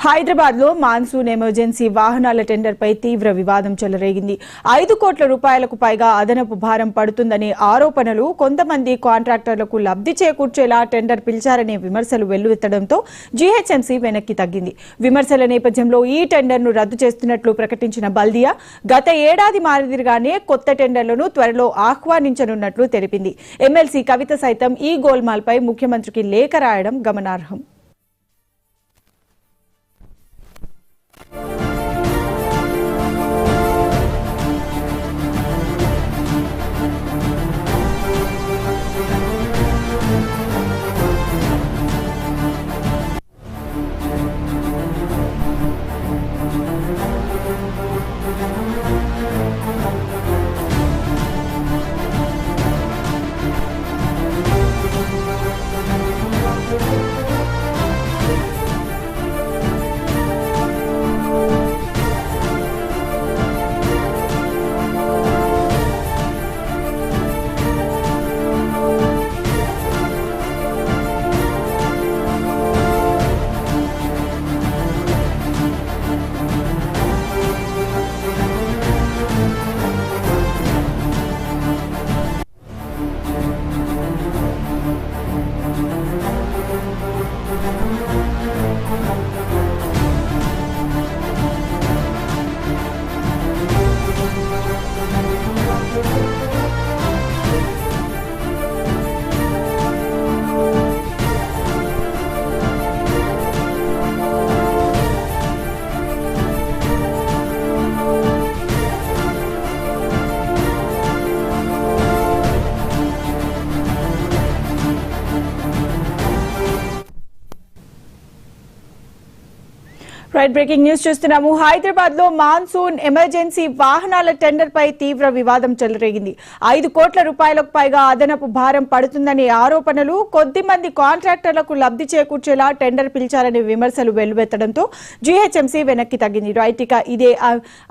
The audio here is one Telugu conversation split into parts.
హైదరాబాద్ లో మాన్సూన్ ఎమర్జెన్సీ వాహనాల టెండర్ పై తీవ్ర వివాదం చెలరేగింది. 5 కోట్ల రూపాయలకు పైగా అదనపు భారం పడుతుందనే ఆరోపణలు, కొంతమంది కాంట్రాక్టర్లకు లబ్ధి చేకూర్చేలా టెండర్ పిలిచారనే విమర్శలు వెల్లువెత్తడంతో జీహెచ్ఎంసీ వెనక్కి తగ్గింది. విమర్శల నేపథ్యంలో ఈ టెండర్ను రద్దు చేస్తున్నట్లు ప్రకటించిన బల్దియా గత ఏడాది మాదిరిగానే కొత్త టెండర్లను త్వరలో ఆహ్వానించనున్నట్లు తెలిపింది. ఎమ్మెల్సీ కవిత సైతం ఈ గోల్మాల్పై ముఖ్యమంత్రికి లేఖ రాయడం గమనార్హం. బ్రేకింగ్ న్యూస్ చూస్తున్నాము. హైదరాబాద్ లో మాన్సూన్ ఎమర్జెన్సీ వాహనాల టెండర్ పై తీవ్ర వివాదం చెలరేగింది. 5 కోట్ల రూపాయలకు పైగా అదనపు భారం పడుతుందనే ఆరోపణలు, కొద్దిమంది కాంట్రాక్టర్లకు లబ్ధి చేకూర్చేలా టెండర్ పిలిచారనే విమర్శలు వెల్లువెత్తడంతో జీహెచ్ఎంసీ వెనక్కి తగ్గింది. ఇక ఇదే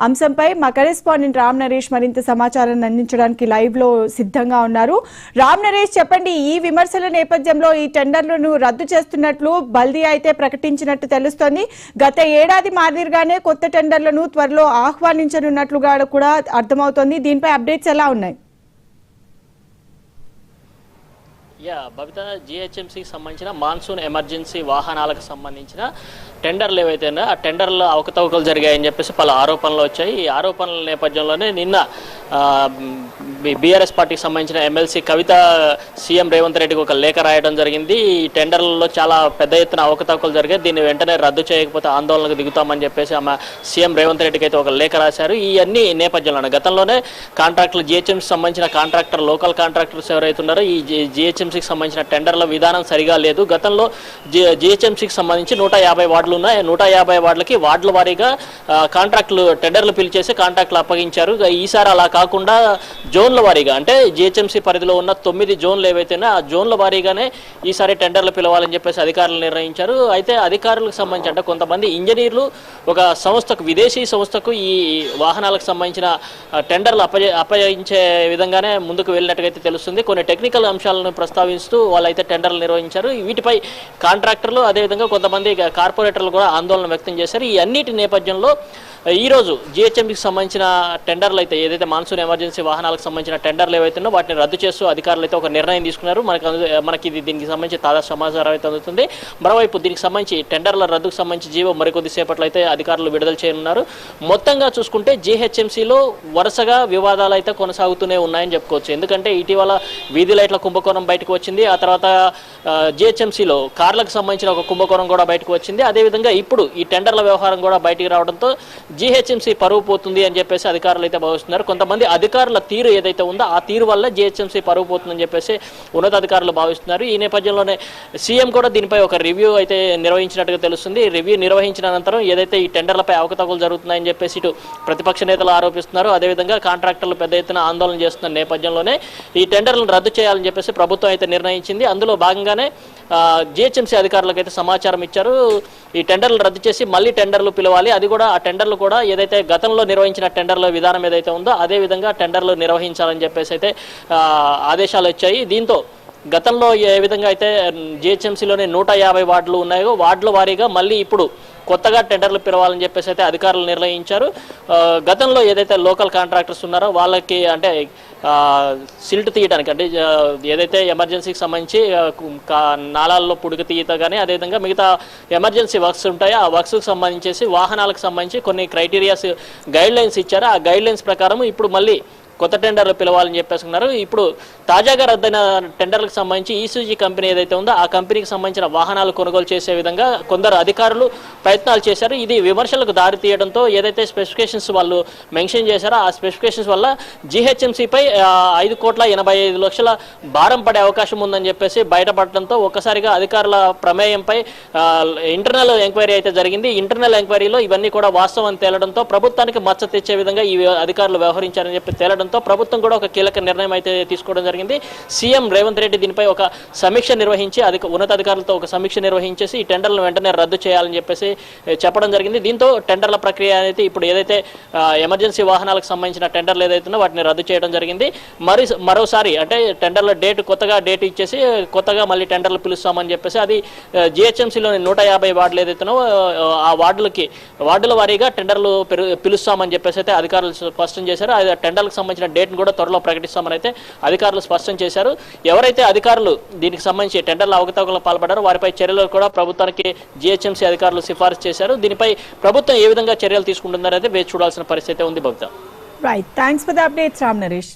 అంశంపై మా కరెస్పాండెంట్ రామ్ నరేష్ మరింత సమాచారాన్ని అందించడానికి లైవ్ లో సిద్ధంగా ఉన్నారు. రామ్ నరేష్, చెప్పండి, ఈ విమర్శల నేపథ్యంలో ఈ టెండర్లను రద్దు చేస్తున్నట్లు బల్దియా అయితే ప్రకటించినట్టు తెలుస్తోంది. గత ఏడాది మాదిరిగానే కొత్త టెండర్లను త్వరలో ఆహ్వానించనున్నట్లుగా కూడా అర్థమవుతోంది. దీనిపై అప్డేట్స్ ఎలా ఉన్నాయి? భవిత, జిహెచ్ఎంసీకి సంబంధించిన మాన్సూన్ ఎమర్జెన్సీ వాహనాలకు సంబంధించిన టెండర్లు ఏవైతే ఉన్నాయో ఆ టెండర్లో అవకతవకలు జరిగాయని చెప్పేసి పలు ఆరోపణలు వచ్చాయి. ఈ ఆరోపణల నేపథ్యంలోనే నిన్న బీఆర్ఎస్ పార్టీకి సంబంధించిన ఎమ్మెల్సీ కవిత సీఎం రేవంత్ రెడ్డికి ఒక లేఖ రాయడం జరిగింది. ఈ టెండర్లలో చాలా పెద్ద ఎత్తున అవకతవకలు జరిగాయి, దీన్ని వెంటనే రద్దు చేయకపోతే ఆందోళనకు దిగుతామని చెప్పేసి ఆమె సీఎం రేవంత్ రెడ్డికి అయితే ఒక లేఖ రాశారు. ఈ అన్ని నేపథ్యంలోనే గతంలోనే కాంట్రాక్టులు జిహెచ్ఎంసీ సంబంధించిన కాంట్రాక్టర్, లోకల్ కాంట్రాక్టర్స్ ఎవరైతే ఉన్నారో ఈ జిహెచ్ఎంసీకి సంబంధించిన టెండర్ల విధానం సరిగా లేదు. గతంలో జిహెచ్ఎంసీకి సంబంధించి 150 వార్డులు ఉన్నాయి. 150 వార్డులకి వార్డుల వారీగా కాంట్రాక్టులు టెండర్లు పిలిచేసి కాంట్రాక్టులు అప్పగించారు. ఈసారి అలా కాకుండా జోన్ల వారీగా, అంటే జిహెచ్ఎంసీ పరిధిలో ఉన్న 9 జోన్లు ఏవైతేనే ఆ జోన్ల వారీగానే ఈసారి టెండర్లు పిలవాలని చెప్పేసి అధికారులు నిర్ణయించారు. అయితే అధికారులకు సంబంధించి అంటే కొంతమంది ఇంజనీర్లు ఒక సంస్థకు, విదేశీ సంస్థకు ఈ వాహనాలకు సంబంధించిన టెండర్లు అప్పగించే విధంగానే ముందుకు వెళ్ళినట్టుగా తెలుస్తుంది. కొన్ని టెక్నికల్ అంశాలను ప్రస్తావిస్తూ వాళ్ళైతే టెండర్లు నిర్వహించారు. వీటిపై కాంట్రాక్టర్లు, అదేవిధంగా కొంతమంది కార్పొరేటర్లు కూడా ఆందోళన వ్యక్తం చేశారు. ఈ అన్నిటి నేపథ్యంలో ఈరోజు జిహెచ్ఎంసీకి సంబంధించిన టెండర్లు అయితే, ఏదైతే మాన్సూన్ ఎమర్జెన్సీ వాహనాలకు సంబంధించిన టెండర్లు ఏవైతున్నాయో వాటిని రద్దు చేస్తూ అధికారులు అయితే ఒక నిర్ణయం తీసుకున్నారు. మనకి దీనికి సంబంధించి తాజా సమాచారం అయితే అందుతుంది. మరోవైపు దీనికి సంబంధించి టెండర్ల రద్దుకు సంబంధించి జీవో మరికొద్ది సేపట్లో అయితే అధికారులు విడుదల చేయనున్నారు. మొత్తంగా చూసుకుంటే జిహెచ్ఎంసీలో వరుసగా వివాదాలు అయితే కొనసాగుతూనే ఉన్నాయని చెప్పుకోవచ్చు. ఎందుకంటే ఇటీవల వీధి లైట్ల కుంభకోణం బయటకు వచ్చింది. ఆ తర్వాత జిహెచ్ఎంసీలో కార్లకు సంబంధించిన ఒక కుంభకోణం కూడా బయటకు వచ్చింది. అదేవిధంగా ఇప్పుడు ఈ టెండర్ల వ్యవహారం కూడా బయటికి రావడంతో జీహెచ్ఎంసీ పరువు పోతుంది అని చెప్పేసి అధికారులు అయితే భావిస్తున్నారు. కొంతమంది అధికారుల తీరు ఏదైతే ఉందో ఆ తీరు వల్ల జీహెచ్ఎంసీ పరువు పోతుందని చెప్పేసి ఉన్నతాధికారులు భావిస్తున్నారు. ఈ నేపథ్యంలోనే సీఎం కూడా దీనిపై ఒక రివ్యూ అయితే నిర్వహించినట్టుగా తెలుస్తుంది. రివ్యూ నిర్వహించిన అనంతరం ఏదైతే ఈ టెండర్లపై అవకతవకలు జరుగుతున్నాయని చెప్పేసి ఇటు ప్రతిపక్ష నేతలు ఆరోపిస్తున్నారు. అదేవిధంగా కాంట్రాక్టర్లు పెద్ద ఎత్తున ఆందోళన చేస్తున్న నేపథ్యంలోనే ఈ టెండర్లను రద్దు చేయాలని చెప్పేసి ప్రభుత్వం అయితే నిర్ణయించింది. అందులో భాగంగానే జిహెచ్ఎంసీ అధికారులకు అయితే సమాచారం ఇచ్చారు. ఈ టెండర్లు రద్దు చేసి మళ్ళీ టెండర్లు పిలవాలి, అది కూడా ఆ టెండర్లు కూడా ఏదైతే గతంలో నిర్వహించిన టెండర్ల విధానం ఏదైతే ఉందో అదే విధంగా టెండర్లు నిర్వహించాలని చెప్పేసి అయితే ఆదేశాలు వచ్చాయి. దీంతో గతంలో ఏ విధంగా అయితే జిహెచ్ఎంసీలోని 150 వార్డులు ఉన్నాయో వార్డుల వారీగా మళ్ళీ ఇప్పుడు కొత్తగా టెండర్లు పిలవాలని చెప్పేసి అయితే అధికారులు నిర్ణయించారు. గతంలో ఏదైతే లోకల్ కాంట్రాక్టర్స్ ఉన్నారో వాళ్ళకి అంటే సిల్ట్ తీయడానికి అంటే ఏదైతే ఎమర్జెన్సీకి సంబంధించి నాలాల్లో పుడుగు తీయత కానీ అదేవిధంగా మిగతా ఎమర్జెన్సీ వర్క్స్ ఉంటాయో ఆ వర్క్స్కి సంబంధించేసి వాహనాలకు సంబంధించి కొన్ని క్రైటీరియాస్ గైడ్ లైన్స్ ఇచ్చారు. ఆ గైడ్ లైన్స్ ప్రకారం ఇప్పుడు మళ్ళీ కొత్త టెండర్లు పిలవాలని చెప్పేసుకున్నారు. ఇప్పుడు తాజాగా రద్దయిన టెండర్లకు సంబంధించి ఈసూజీ కంపెనీ ఏదైతే ఉందో ఆ కంపెనీకి సంబంధించిన వాహనాలు కొనుగోలు చేసే విధంగా కొందరు అధికారులు ప్రయత్నాలు చేశారు. ఇది విమర్శలకు దారి తీయడంతో ఏదైతే స్పెసిఫికేషన్స్ వాళ్ళు మెన్షన్ చేశారో ఆ స్పెసిఫికేషన్స్ వల్ల జీహెచ్ఎంసీపై 5,85,00,000 భారం పడే అవకాశం ఉందని చెప్పేసి బయటపడటంతో ఒక్కసారిగా అధికారుల ప్రమేయంపై ఇంటర్నల్ ఎంక్వైరీ అయితే జరిగింది. ఇంటర్నల్ ఎంక్వైరీలో ఇవన్నీ కూడా వాస్తవం తేలడంతో ప్రభుత్వానికి మచ్చ తెచ్చే విధంగా ఈ అధికారులు వ్యవహరించారని చెప్పి తేలడంతో ప్రభుత్వం కూడా ఒక కీలక నిర్ణయం అయితే తీసుకోవడం జరిగింది. సీఎం రేవంత్ రెడ్డి దీనిపై ఒక సమీక్ష నిర్వహించి ఉన్నతాధికారులతో ఒక సమీక్ష నిర్వహించేసి ఈ టెండర్లను వెంటనే రద్దు చేయాలని చెప్పేసి చెప్పడం జరిగింది. దీంతో టెండర్ల ప్రక్రియ అనేది ఇప్పుడు ఏదైతే ఎమర్జెన్సీ వాహనాలకు సంబంధించిన టెండర్లు ఏదైతుందో వాటిని రద్దు చేయడం జరిగింది. మరోసారి అంటే టెండర్ల కొత్తగా డేట్ ఇచ్చేసి కొత్తగా మళ్ళీ టెండర్లు పిలుస్తామని చెప్పేసి అది జిహెచ్ఎంసీలోని 150 వార్డులు ఏదైతున్నావో ఆ వార్డుల వారీగా టెండర్లు పిలుస్తామని చెప్పేసి అయితే అధికారులు స్పష్టం చేశారు. ఆ టెండర్లకు సంబంధించిన డేట్ను కూడా త్వరలో ప్రకటిస్తామని అయితే అధికారులు స్పష్టం చేశారు. ఎవరైతే అధికారులు దీనికి సంబంధించి టెండర్ల అవకతవకలకు పాల్పడారో వారిపై చర్యలు కూడా ప్రభుత్వానికి జిహెచ్ఎంసీ అధికారులు సిఫారసు చేశారు. దీనిపై ప్రభుత్వం ఏ విధంగా చర్యలు తీసుకుంటుందనేది వేచి చూడాల్సిన పరిస్థితి ఉంది. Bhavitha right, thanks for the updates Ram Naresh.